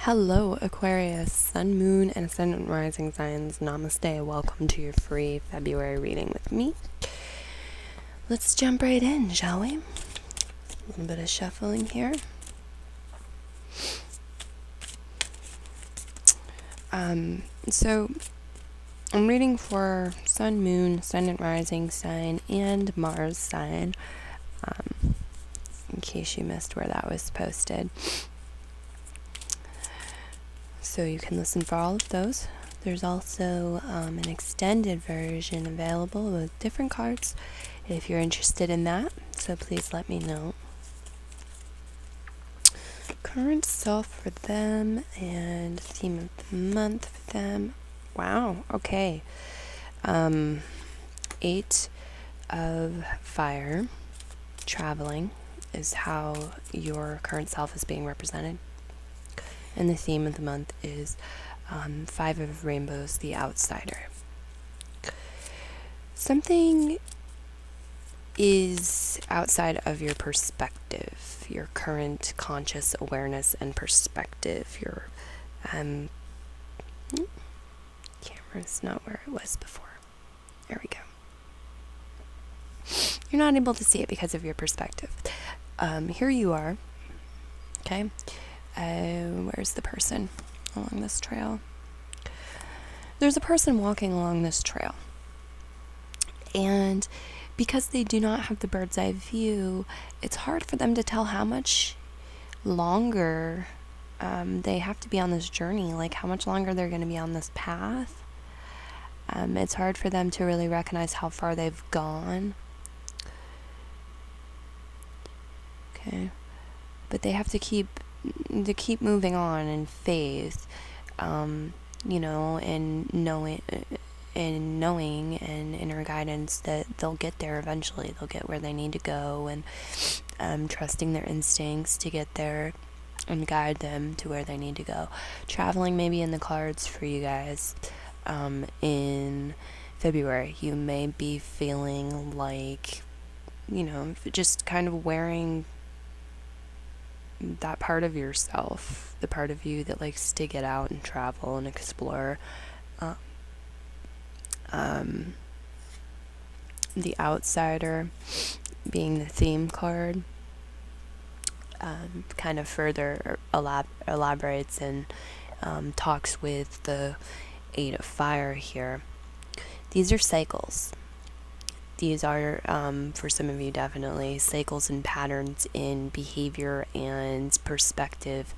Hello, Aquarius, Sun, Moon, and Ascendant Rising signs. Namaste. Welcome to your free February reading with me. Let's jump right in, shall we? A little bit of shuffling here. So I'm reading for Sun, Moon, Ascendant Rising sign, and Mars sign, in case you missed where that was posted. So you can listen for all of those. There's also an extended version available with different cards if you're interested in that. So please let me know. Current self for them and theme of the month for them. Wow, okay. 8 of fire, traveling, is how your current self is being represented. And the theme of the month is 5 of rainbows, the outsider. Something is outside of your perspective, your current conscious awareness and perspective. Your camera's not where it was before. There we go. You're not able to see it because of your perspective. Here you are. Okay. Where's the person along this trail? There's a person walking along this trail. And because they do not have the bird's eye view, it's hard for them to tell how much longer they have to be on this journey, like how much longer they're going to be on this path. It's hard for them to really recognize how far they've gone. Okay. But they have to keep moving on in faith, and knowing and inner guidance that they'll get there eventually. They'll get where they need to go, and trusting their instincts to get there and guide them to where they need to go. Traveling may be in the cards for you guys in February. You may be feeling like, just kind of wearing that part of yourself, the part of you that likes to get out and travel and explore. The outsider being the theme card kind of further elaborates and talks with the 8 of fire here. These are cycles. These are, for some of you, definitely cycles and patterns in behavior and perspective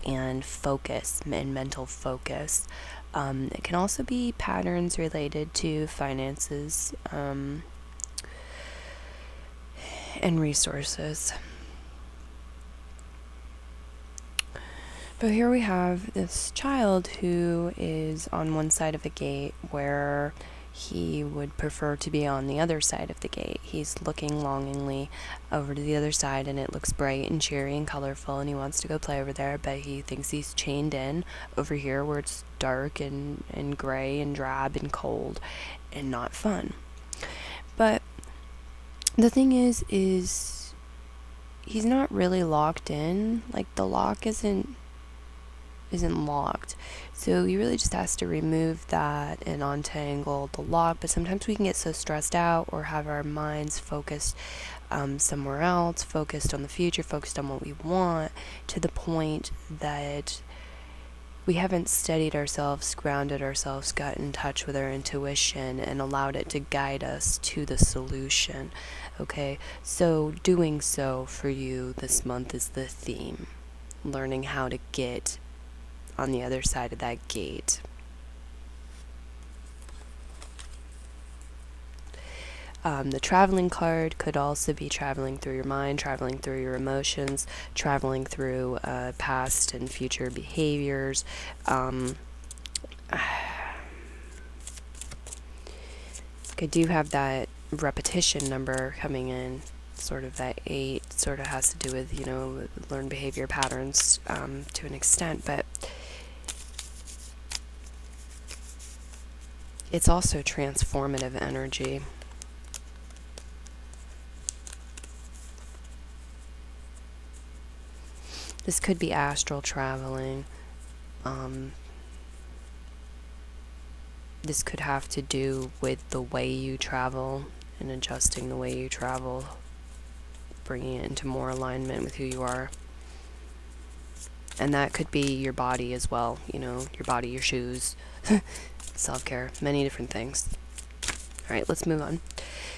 and focus and mental focus. It can also be patterns related to finances and resources. But here we have this child who is on one side of the gate where he would prefer to be on the other side of the gate. He's looking longingly over to the other side, and it looks bright and cheery and colorful, and he wants to go play over there, but he thinks he's chained in over here where it's dark and gray and drab and cold and not fun. But the thing is he's not really locked in. Like, the lock isn't locked, so he really just has to remove that and untangle the lock. But sometimes we can get so stressed out or have our minds focused somewhere else, focused on the future, focused on what we want, to the point that we haven't steadied ourselves, grounded ourselves, got in touch with our intuition and allowed it to guide us to the solution. Okay, so doing so for you this month is the theme. Learning how to get on the other side of that gate. The traveling card could also be traveling through your mind, traveling through your emotions, traveling through past and future behaviors. I do have that repetition number coming in. Sort of that 8 sort of has to do with, learned behavior patterns to an extent, but it's also transformative energy. This could be astral traveling. This could have to do with the way you travel and adjusting the way you travel, bringing it into more alignment with who you are. And that could be your body as well, your body, your shoes, self-care, many different things. All right, let's move on.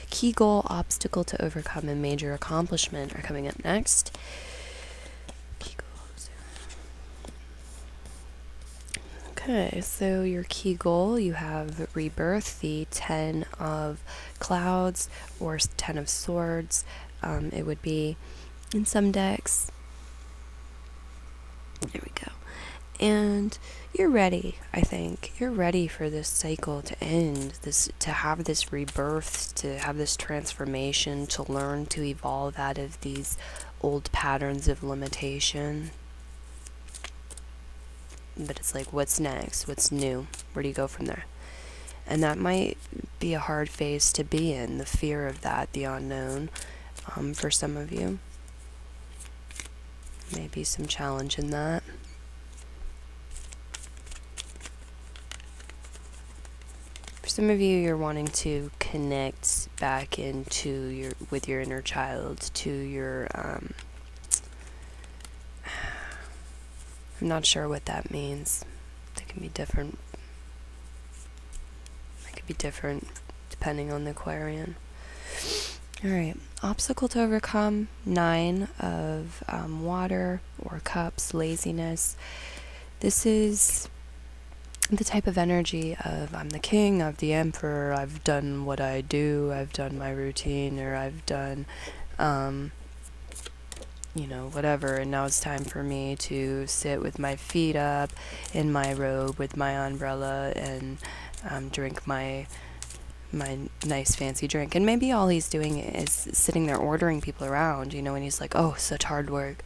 Key goal, obstacle to overcome, and major accomplishment are coming up next. Key goals. Okay, so your key goal, you have rebirth, the 10 of clouds, or 10 of swords. It would be in some decks. There we go. And you're ready, I think. You're ready for this cycle to end, to have this rebirth, to have this transformation, to learn to evolve out of these old patterns of limitation. But it's like, what's next? What's new? Where do you go from there? And that might be a hard phase to be in, the fear of that, the unknown, for some of you. Maybe some challenge in that. For some of you, you're wanting to connect back into with your inner child, to your, I'm not sure what that means. It can be different. It could be different depending on the Aquarian. All right, obstacle to overcome, 9 of water or cups, laziness. This is the type of energy of I'm the king, I'm the emperor, I've done what I do, I've done my routine, or I've done, whatever, and now it's time for me to sit with my feet up in my robe with my umbrella and drink my nice fancy drink. And maybe all he's doing is sitting there ordering people around, and he's like, oh, such hard work,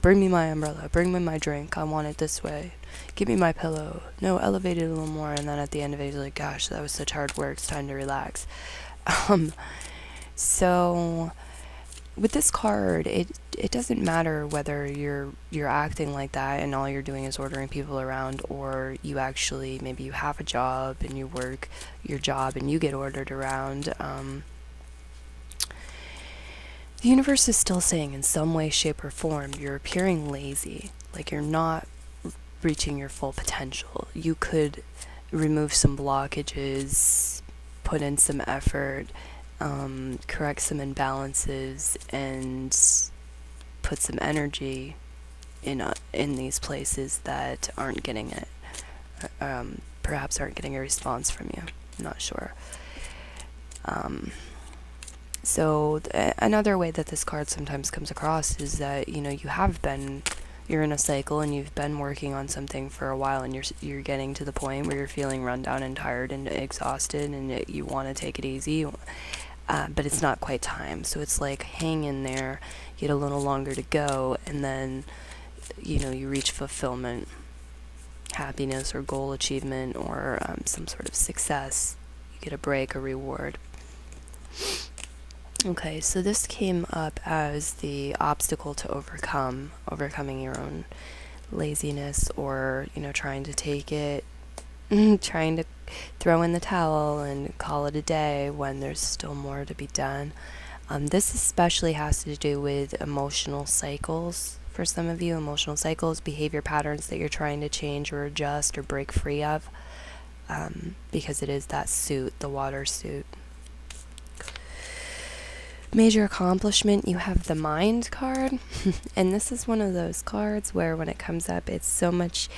bring me my umbrella, bring me my drink, I want it this way, give me my pillow, no, elevate it a little more. And then at the end of it, he's like, gosh, that was such hard work, it's time to relax. So with this card, it doesn't matter whether you're acting like that and all you're doing is ordering people around, or you actually, maybe you have a job and you work your job and you get ordered around. The universe is still saying in some way, shape, or form, you're appearing lazy, like you're not reaching your full potential. You could remove some blockages, put in some effort, correct some imbalances, and put some energy in these places that aren't getting it. Perhaps aren't getting a response from you. I'm not sure. So another way that this card sometimes comes across is that you're in a cycle and you've been working on something for a while, and you're getting to the point where you're feeling run down and tired and exhausted, and you want to take it easy, but it's not quite time. So it's like, hang in there, get a little longer to go, and then you reach fulfillment, happiness, or goal achievement, or some sort of success. You get a break, a reward. Okay, so this came up as the obstacle to overcoming your own laziness, or, trying to take it, trying to throw in the towel and call it a day when there's still more to be done. This especially has to do with emotional cycles. For some of you, emotional cycles, behavior patterns that you're trying to change or adjust or break free of, because it is that suit, the water suit. Major accomplishment, you have the Mind card, and this is one of those cards where when it comes up, it's so much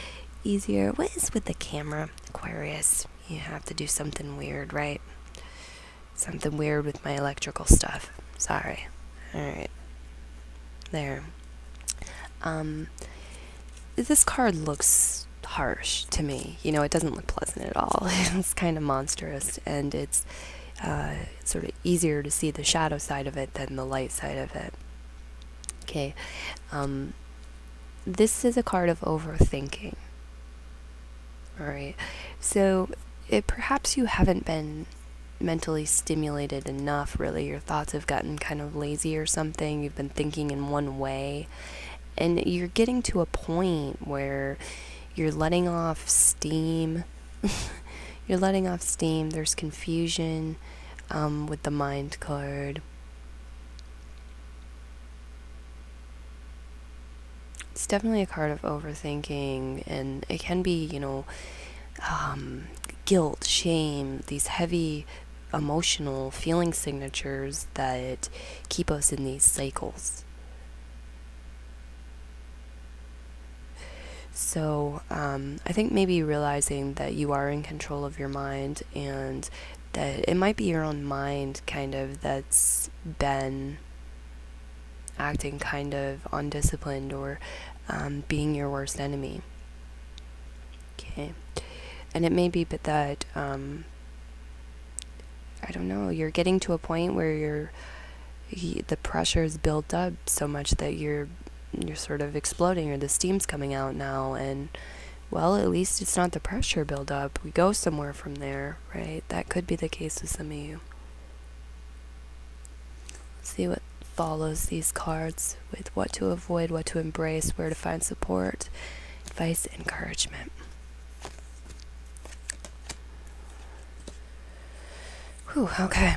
easier. What is with the camera, Aquarius? You have to do something weird, right? Something weird with my electrical stuff. Sorry. Alright. There. This card looks harsh to me. It doesn't look pleasant at all. It's kind of monstrous, and it's sort of easier to see the shadow side of it than the light side of it. Okay. This is a card of overthinking. Alright. So, perhaps you haven't been mentally stimulated enough, really. Your thoughts have gotten kind of lazy or something. You've been thinking in one way. And you're getting to a point where you're letting off steam. You're letting off steam. There's confusion with the mind card. It's definitely a card of overthinking, and it can be, guilt, shame, these heavy emotional feeling signatures that keep us in these cycles. So I think maybe realizing that you are in control of your mind, and that it might be your own mind kind of that's been acting kind of undisciplined, or being your worst enemy. Okay. And it may be that, I don't know, you're getting to a point where the pressure is built up so much that you're sort of exploding, or the steam's coming out now, and well, at least it's not the pressure build up. We go somewhere from there, right? That could be the case with some of you. Let's see what follows these cards with what to avoid, what to embrace, where to find support, advice, encouragement. Whew, okay.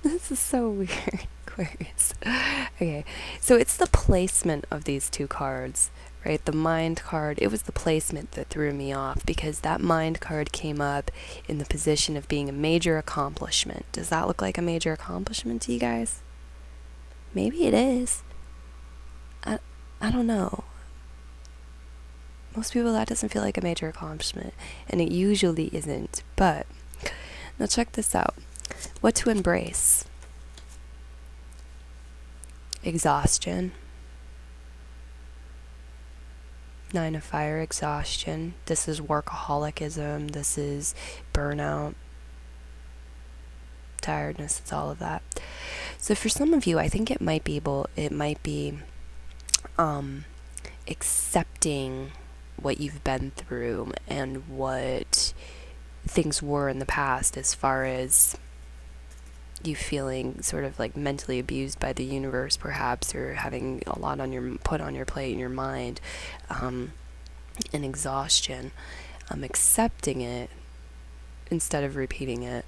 This is so weird, Aquarius. Okay, so it's the placement of these two cards, right? The mind card, it was the placement that threw me off, because that mind card came up in the position of being a major accomplishment. Does that look like a major accomplishment to you guys? Maybe it is. I don't know. Most people, that doesn't feel like a major accomplishment, and it usually isn't. But now check this out. What to embrace? Exhaustion. 9 of Fire, exhaustion. This is workaholicism. This is burnout. Tiredness. It's all of that. So for some of you, I think it might be accepting what you've been through and what things were in the past, as far as you feeling sort of like mentally abused by the universe, perhaps, or having a lot put on your plate in your mind, and exhaustion. Accepting it instead of repeating it.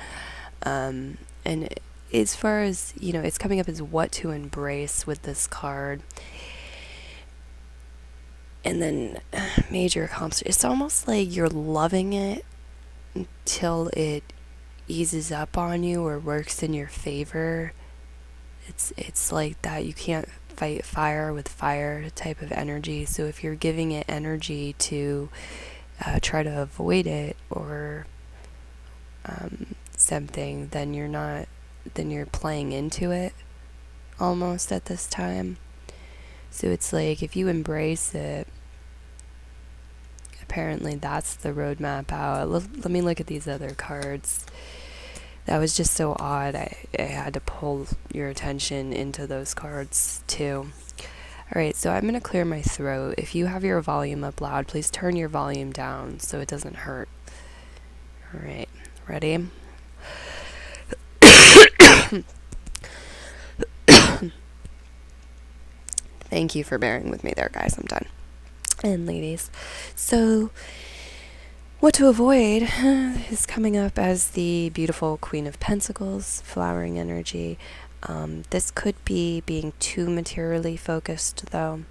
And as far as, it's coming up as what to embrace with this card. And then major accomplishment. It's almost like you're loving it until it eases up on you or works in your favor. It's like that. You can't fight fire with fire type of energy. So if you're giving it energy to try to avoid it, or something, then you're playing into it almost at this time. So it's like, if you embrace it, apparently that's the roadmap out. Let me look at these other cards. That was just so odd. I had to pull your attention into those cards too. Alright, so I'm going to clear my throat. If you have your volume up loud, please turn your volume down so it doesn't hurt. Alright, ready? Thank you for bearing with me there, guys. I'm done. And ladies. So, what to avoid is coming up as the beautiful Queen of Pentacles, flowering energy. This could be being too materially focused, though.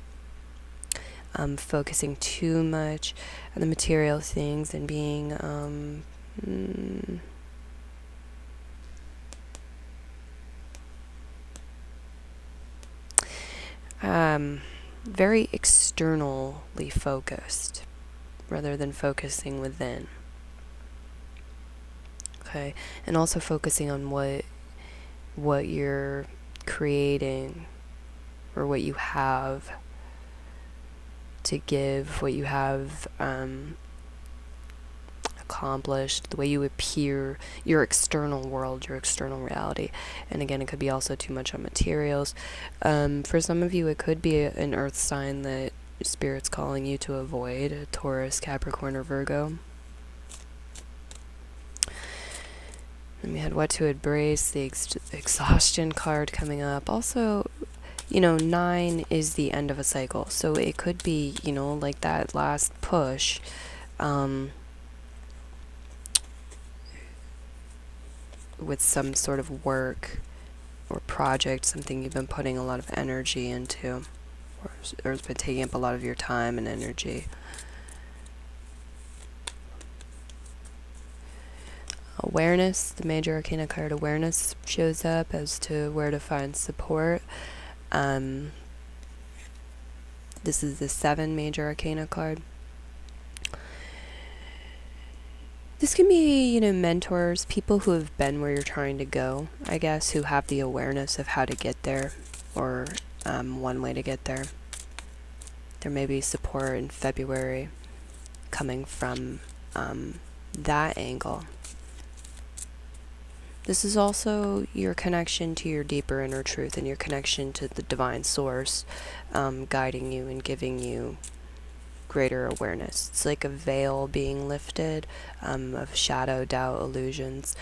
Focusing too much on the material things and being very externally focused rather than focusing within. Okay, and also focusing on what you're creating, or what you have to give, what you have accomplished, the way you appear, your external world, your external reality. And again, it could be also too much on materials. For some of you, it could be an earth sign that Spirit's calling you to avoid, a Taurus, Capricorn, or Virgo. Then we had what to embrace, the exhaustion card coming up. Also, 9 is the end of a cycle. So it could be, like that last push. With some sort of work or project, something you've been putting a lot of energy into, or has been taking up a lot of your time and energy. Awareness, the major arcana card awareness shows up as to where to find support. This is the 7 major arcana card. This can be, mentors, people who have been where you're trying to go, I guess, who have the awareness of how to get there, or one way to get there. There may be support in February coming from that angle. This is also your connection to your deeper inner truth and your connection to the divine source, guiding you and giving you greater awareness. It's like a veil being lifted of shadow, doubt, illusions.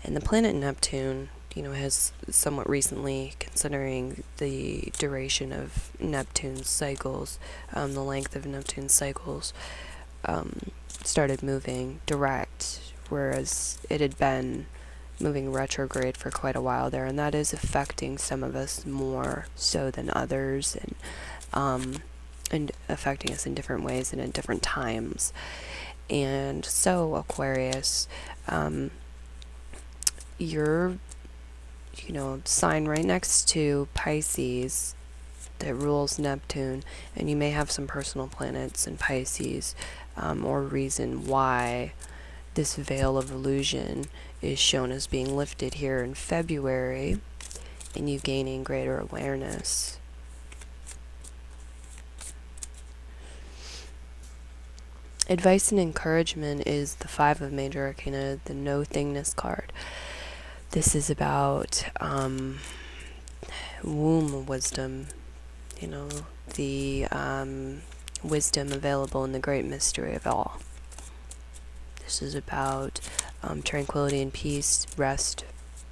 And the planet Neptune, has somewhat recently, considering the duration of Neptune's cycles, the length of Neptune's cycles, started moving direct, whereas it had been moving retrograde for quite a while there, and that is affecting some of us more so than others, and affecting us in different ways and at different times. And so Aquarius, you're sign right next to Pisces that rules Neptune, and you may have some personal planets in Pisces, or reason why this veil of illusion is shown as being lifted here in February, and you gaining greater awareness. Advice and encouragement is the 5 of major arcana, the no thingness card. This is about womb wisdom, the wisdom available in the great mystery of all. This is about tranquility and peace, rest,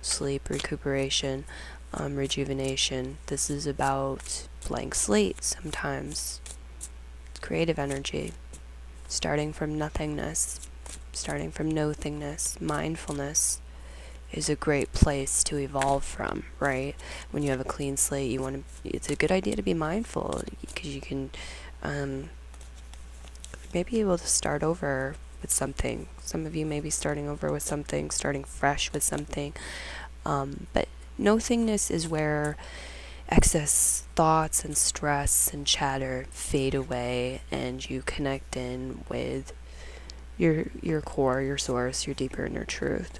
sleep, recuperation, rejuvenation. This is about blank slate sometimes, creative energy, starting from nothingness, starting from no-thingness. Mindfulness is a great place to evolve from, right? When you have a clean slate, it's a good idea to be mindful, because you can maybe be able to start over with something. Some of you may be starting over with something, starting fresh with something. But no-thingness is where excess thoughts and stress and chatter fade away, and you connect in with your core, your source, your deeper inner truth,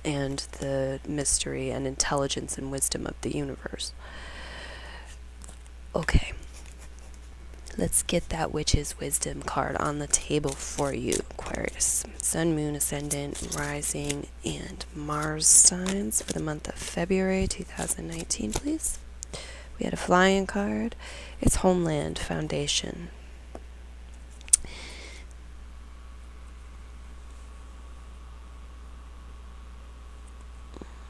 and the mystery and intelligence and wisdom of the universe. Okay. Let's get that witch's wisdom card on the table for you, Aquarius. Sun, Moon, Ascendant, Rising, and Mars signs for the month of February 2019, please. We had a flying card. It's Homeland Foundation.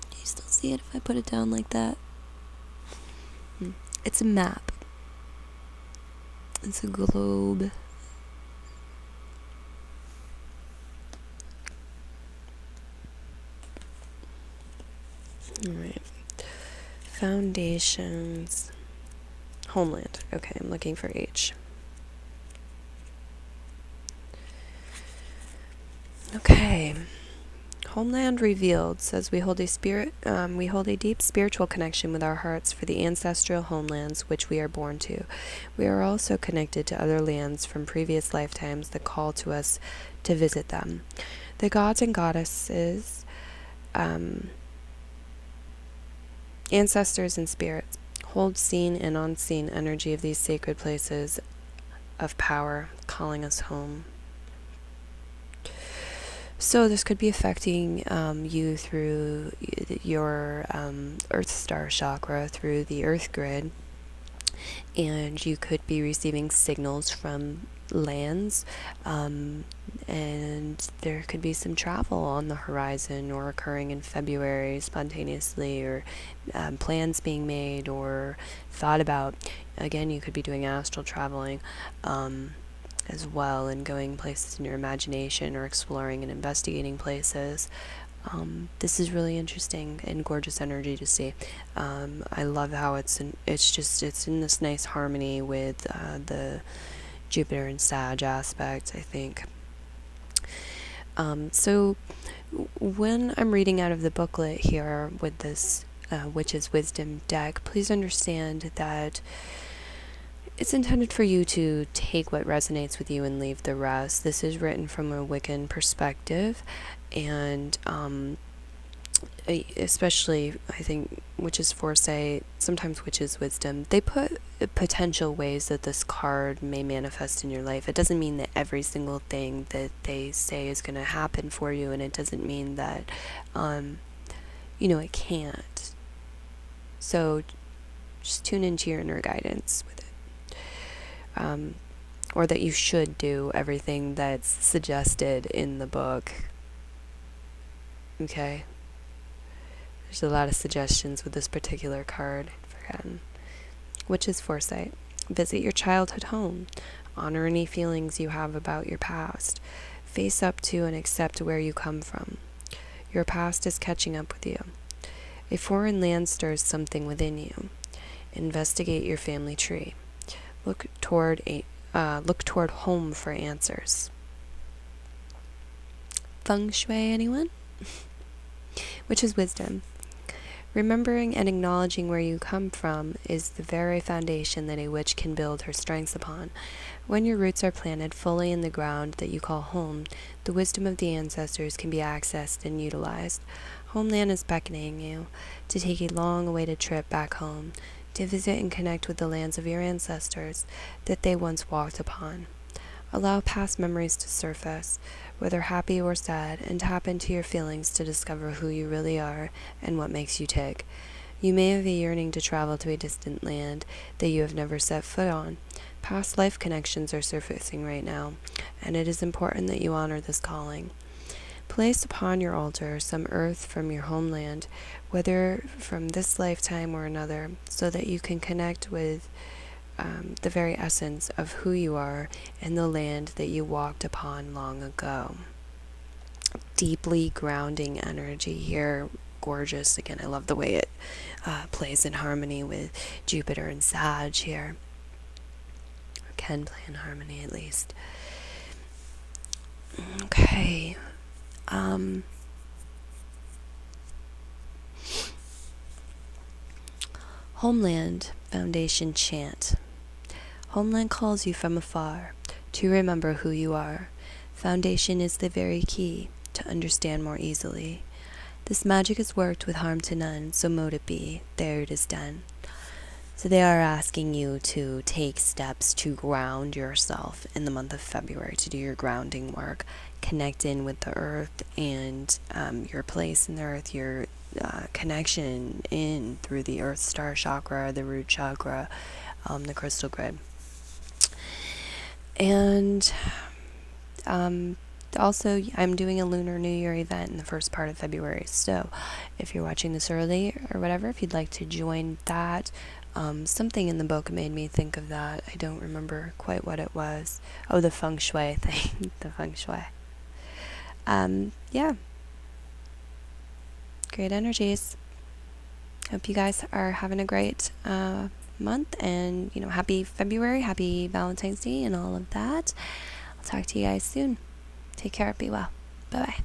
Do you still see it if I put it down like that? It's a map. It's a globe. Alright. Foundations. Homeland. Okay, I'm looking for H. Okay. Homeland Revealed says we hold a deep spiritual connection with our hearts for the ancestral homelands which we are born to. We are also connected to other lands from previous lifetimes that call to us to visit them. The gods and goddesses, ancestors and spirits hold seen and unseen energy of these sacred places of power, calling us home. So this could be affecting you through your Earth Star chakra, through the Earth grid, and you could be receiving signals from lands and there could be some travel on the horizon or occurring in February spontaneously, or plans being made or thought about. Again, you could be doing astral traveling as well, and going places in your imagination, or exploring and investigating places. This is really interesting and gorgeous energy to see. I love how it's in this nice harmony with the Jupiter and Sag aspect, I think. So when I'm reading out of the booklet here with this Witch's Wisdom deck, please understand that it's intended for you to take what resonates with you and leave the rest. This is written from a Wiccan perspective, and especially, I think, Witch's Foresight, sometimes Witch's Wisdom, they put potential ways that this card may manifest in your life. It doesn't mean that every single thing that they say is going to happen for you, and it doesn't mean that, it can't. So just tune into your inner guidance with it. Or that you should do everything that's suggested in the book. Okay? There's a lot of suggestions with this particular card. Forgotten. Witch's Foresight. Visit your childhood home. Honor any feelings you have about your past. Face up to and accept where you come from. Your past is catching up with you. A foreign land stirs something within you. Investigate your family tree. Look toward home for answers. Feng Shui, anyone? Witch's Wisdom. Remembering and acknowledging where you come from is the very foundation that a witch can build her strengths upon. When your roots are planted fully in the ground that you call home, the wisdom of the ancestors can be accessed and utilized. Homeland is beckoning you to take a long-awaited trip back home, to visit and connect with the lands of your ancestors that they once walked upon. Allow past memories to surface, whether happy or sad, and tap into your feelings to discover who you really are and what makes you tick. You may have a yearning to travel to a distant land that you have never set foot on. Past life connections are surfacing right now, and it is important that you honor this calling. Place upon your altar some earth from your homeland, whether from this lifetime or another, so that you can connect with the very essence of who you are and the land that you walked upon long ago. Deeply grounding energy here. Gorgeous. Again, I love the way it plays in harmony with Jupiter and Sag here. Or can play in harmony, at least. Okay. Homeland Foundation Chant. Homeland calls you from afar to remember who you are. Foundation is the very key to understand more easily. This magic is worked with harm to none, so mote it be. There it is done. So they are asking you to take steps to ground yourself in the month of February, to do your grounding work, connect in with the earth and your place in the earth, your connection in through the earth star chakra, the root chakra, the crystal grid. And also, I'm doing a Lunar New Year event in the first part of February. So if you're watching this early or whatever, if you'd like to join that, something in the book made me think of that. I don't remember quite what it was. Oh, the Feng Shui thing. The Feng Shui. Yeah. Great energies. Hope you guys are having a great month, and happy February, happy Valentine's Day and all of that. I'll talk to you guys soon. Take care, be well. Bye bye.